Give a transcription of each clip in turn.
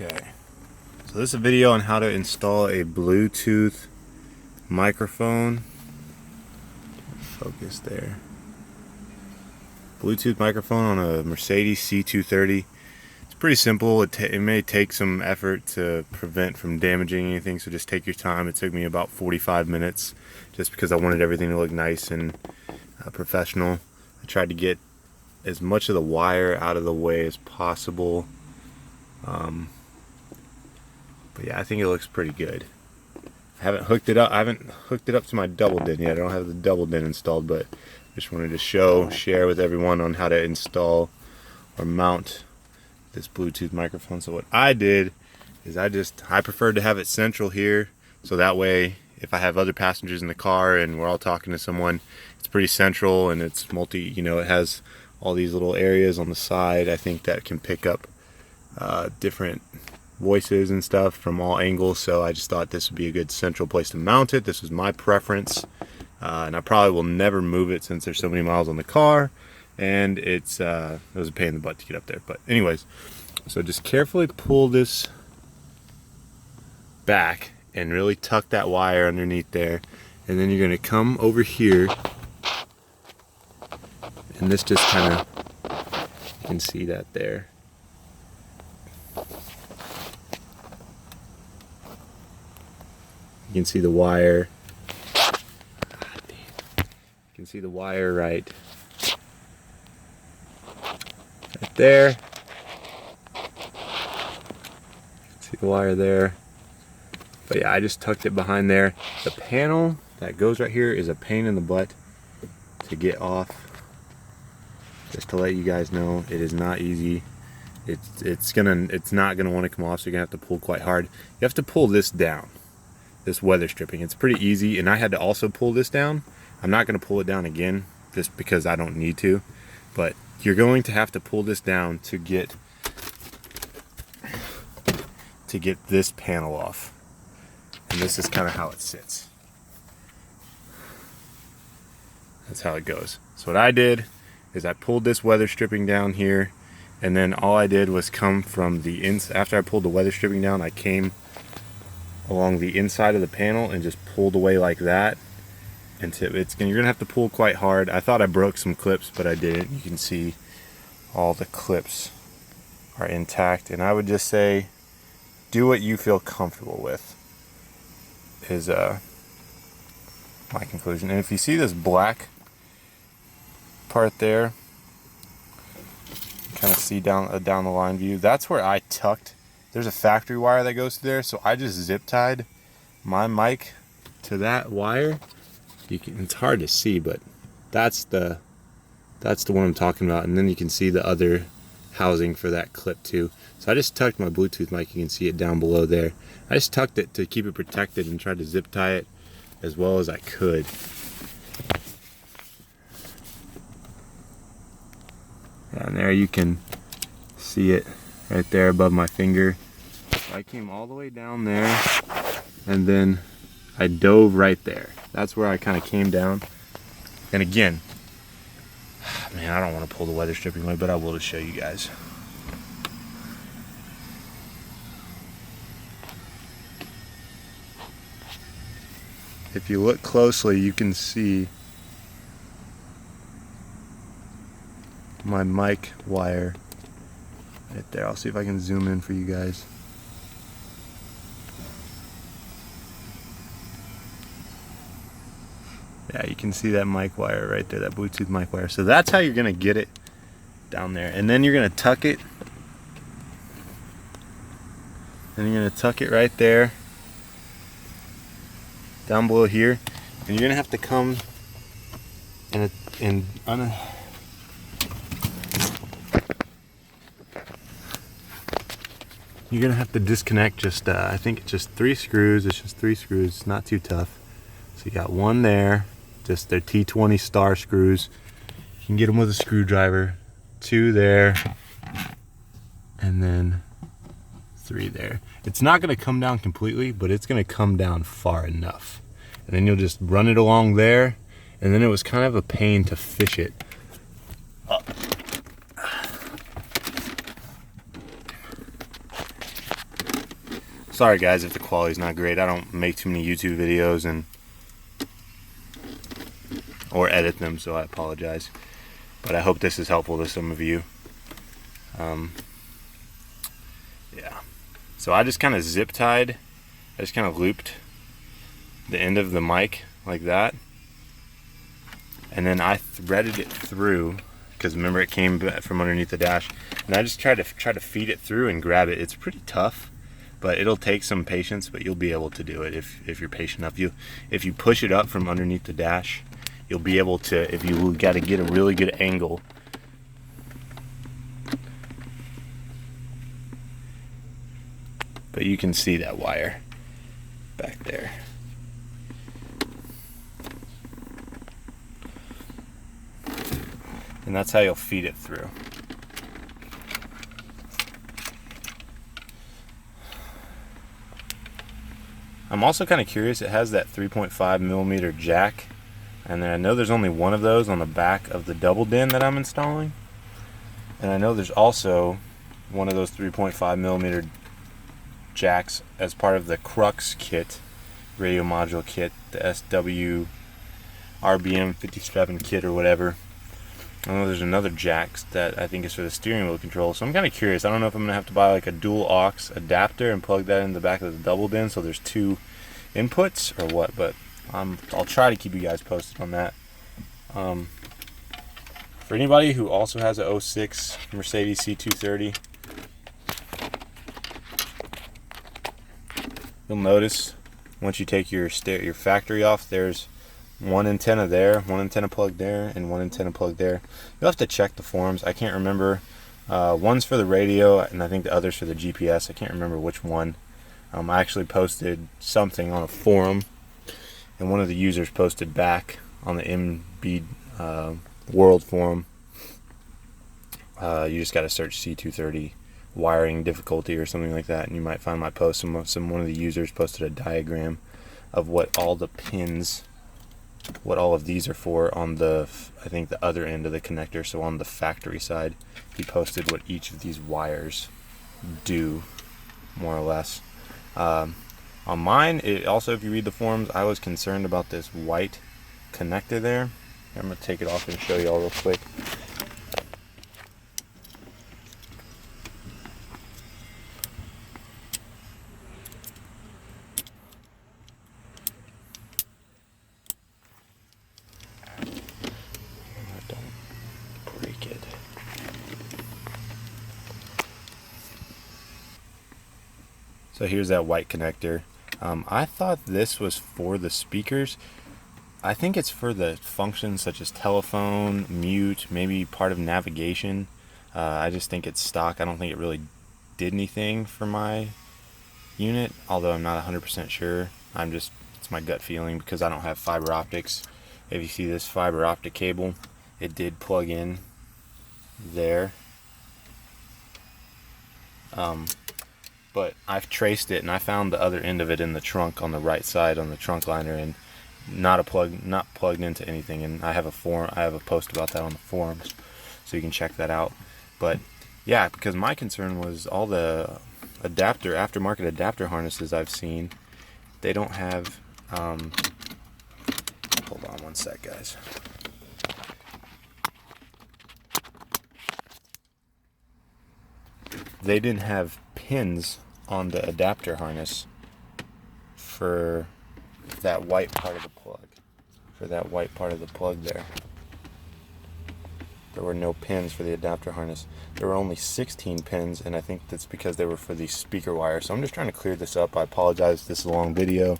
Okay, so this is a video on how to install a Bluetooth microphone. Focus there. Bluetooth microphone on a Mercedes C230. It's pretty simple. It may take some effort to prevent from damaging anything, so just take your time. It took me about 45 minutes just because I wanted everything to look nice and professional. I tried to get as much of the wire out of the way as possible. But yeah, I think it looks pretty good. I haven't hooked it up to my double din yet. I don't have the double din installed, but just wanted to share with everyone on how to install or mount this Bluetooth microphone. So what I did is I preferred to have it central here, so that way if I have other passengers in the car and we're all talking to someone, it's pretty central and it's it has all these little areas on the side, I think, that can pick up different voices and stuff from all angles. So I just thought this would be a good central place to mount it. This was my preference, and I probably will never move it since there's so many miles on the car, and it was a pain in the butt to get up there. But anyways, so just carefully pull this back and really tuck that wire underneath there, and then you're going to come over here, and this just kind of, you can see that there. You can see the wire. You can see the wire right there. See the wire there. But yeah, I just tucked it behind there. The panel that goes right here is a pain in the butt to get off. Just to let you guys know, it is not easy. It's not gonna want to come off, so you're gonna have to pull quite hard. You have to pull this down. This weather stripping, it's pretty easy, and I had to also pull this down. I'm not going to pull it down again just because I don't need to, but you're going to have to pull this down to get this panel off, and this is kind of how it sits. That's how it goes. So what I did is I pulled this weather stripping down here, and then all I did was come from the inside. After I pulled the weather stripping down, I came along the inside of the panel and just pulled away like that. And you're gonna have to pull quite hard. I thought I broke some clips, but I didn't. You can see all the clips are intact, and I would just say do what you feel comfortable with is my conclusion. And if you see this black part there, kind of see down the line view, that's where I tucked. There's a factory wire that goes through there, so I just zip tied my mic to that wire. It's hard to see, but that's the one I'm talking about. And then you can see the other housing for that clip too. So I just tucked my Bluetooth mic. You can see it down below there. I just tucked it to keep it protected and tried to zip tie it as well as I could. And there you can see it right there above my finger. I came all the way down there, and then I dove right there. That's where I kind of came down. And again, man, I don't want to pull the weather stripping away, but I will to show you guys. If you look closely, you can see my mic wire right there. I'll see if I can zoom in for you guys. Yeah, you can see that mic wire right there, that Bluetooth mic wire. So that's how you're gonna get it down there. And then you're gonna tuck it. And you're gonna tuck it right there, down below here. And you're gonna have to come you're gonna have to disconnect just I think it's just 3 screws. It's just 3 screws. It's not too tough. So you got one there, just their T20 star screws. You can get them with a screwdriver. 2 there, and then 3 there. It's not gonna come down completely, but it's gonna come down far enough. And then you'll just run it along there, and then it was kind of a pain to fish it up. Sorry guys if the quality's not great. I don't make too many YouTube videos or edit them, so I apologize. But I hope this is helpful to some of you. Yeah. So I just kind of zip tied. I just kind of looped the end of the mic like that, and then I threaded it through, because remember it came from underneath the dash, and I just try to feed it through and grab it. It's pretty tough, but it'll take some patience, but you'll be able to do it if you're patient enough. If you push it up from underneath the dash, you'll be able to, if you got to get a really good angle. But you can see that wire back there. And that's how you'll feed it through. I'm also kind of curious, it has that 3.5 millimeter jack, and then I know there's only one of those on the back of the double din that I'm installing, and I know there's also one of those 3.5 millimeter jacks as part of the Crux kit, radio module kit, the SW RBM 57 kit or whatever. I know there's another jack that I think is for the steering wheel control, so I'm kind of curious. I don't know if I'm going to have to buy like a dual aux adapter and plug that in the back of the double din so there's two inputs or what, but I'll try to keep you guys posted on that. For anybody who also has a 06 Mercedes C230, you'll notice once you take your factory off, there's one antenna there, one antenna plugged there, and one antenna plugged there. You'll have to check the forums. I can't remember. One's for the radio, and I think the other's for the GPS. I can't remember which one. I actually posted something on a forum, and one of the users posted back on the MB World forum. You just got to search C230 wiring difficulty or something like that, and you might find my post. One of the users posted a diagram of what all the pins, what all of these are for on the, I think, the other end of the connector. So on the factory side, he posted what each of these wires do, more or less. On mine, also, if you read the forums, I was concerned about this white connector there. I'm going to take it off and show you all real quick. So here's that white connector. I thought this was for the speakers. I think it's for the functions such as telephone, mute, maybe part of navigation. I just think it's stock. I don't think it really did anything for my unit, although I'm not 100% sure. It's my gut feeling because I don't have fiber optics. If you see this fiber optic cable, it did plug in there. But I've traced it and I found the other end of it in the trunk on the right side on the trunk liner, and not plugged into anything. And I have a post about that on the forums, so you can check that out. But yeah, because my concern was all the aftermarket adapter harnesses I've seen, they don't have hold on one sec, guys. They didn't have pins on the adapter harness for that white part of the plug, there. There were no pins for the adapter harness. There were only 16 pins, and I think that's because they were for the speaker wire. So I'm just trying to clear this up. I apologize if this is a long video.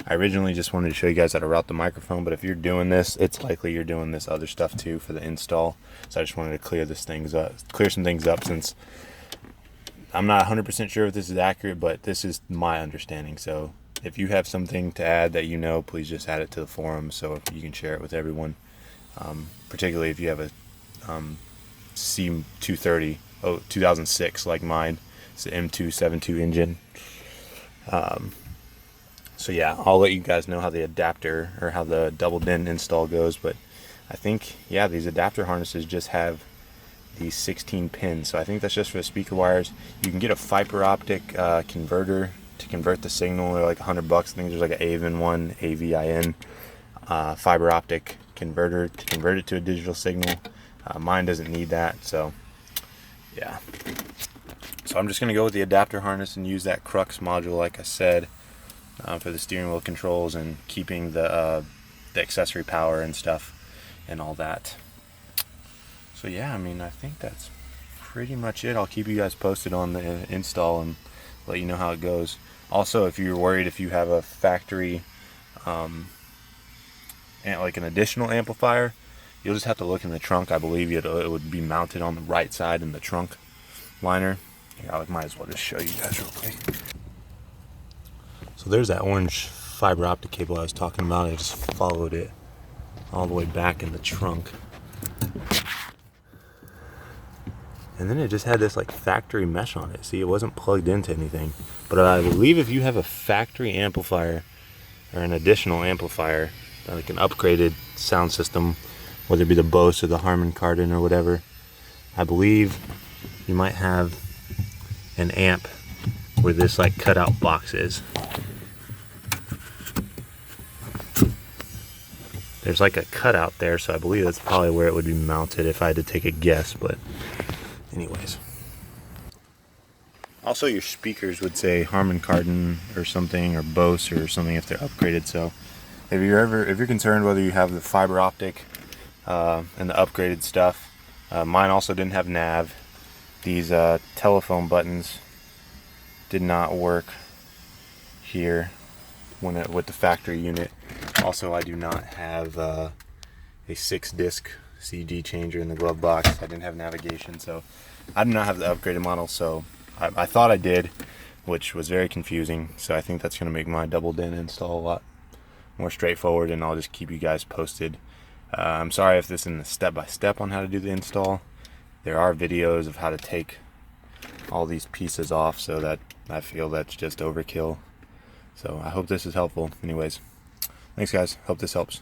I originally just wanted to show you guys how to route the microphone, but if you're doing this, it's likely you're doing this other stuff too for the install. So I just wanted to clear some things up, since I'm not 100% sure if this is accurate, but this is my understanding. So if you have something to add that you know, please just add it to the forum so you can share it with everyone. Particularly if you have a C230 2006 like mine. It's an M272 engine. So yeah, I'll let you guys know how the adapter or how the double din install goes. But I think, yeah, these adapter harnesses just have these 16 pins, so I think that's just for the speaker wires. You can get a fiber optic converter to convert the signal. They're like $100. I think there's like an AVIN one, AVIN, fiber optic converter to convert it to a digital signal. Mine doesn't need that, so yeah. So I'm just going to go with the adapter harness and use that crux module, like I said, for the steering wheel controls and keeping the accessory power and stuff and all that. So yeah, I mean, I think that's pretty much it. I'll keep you guys posted on the install and let you know how it goes. Also, if you're worried if you have a factory and like an additional amplifier, you'll just have to look in the trunk. I believe it would be mounted on the right side in the trunk liner. Here, I might as well just show you guys real quick. So there's that orange fiber optic cable I was talking about. I just followed it all the way back in the trunk. And then it just had this like factory mesh on it. See, it wasn't plugged into anything. But I believe if you have a factory amplifier or an additional amplifier, like an upgraded sound system, whether it be the Bose or the Harman Kardon or whatever, I believe you might have an amp where this like cutout box is. There's like a cutout there, so I believe that's probably where it would be mounted if I had to take a guess, but anyways. Also, your speakers would say Harman Kardon or something, or Bose or something if they're upgraded. So if you're concerned whether you have the fiber optic and the upgraded stuff, mine also didn't have nav. These telephone buttons did not work here with the factory unit. Also, I do not have a 6-disc CD changer in the glove box. I didn't have navigation, so I do not have the upgraded model. So I thought I did, which was very confusing. So I think that's going to make my double DIN install a lot more straightforward, and I'll just keep you guys posted. I'm sorry if this isn't a step-by-step on how to do the install. There are videos of how to take all these pieces off, so that I feel that's just overkill. So I hope this is helpful. Anyways, thanks guys. Hope this helps.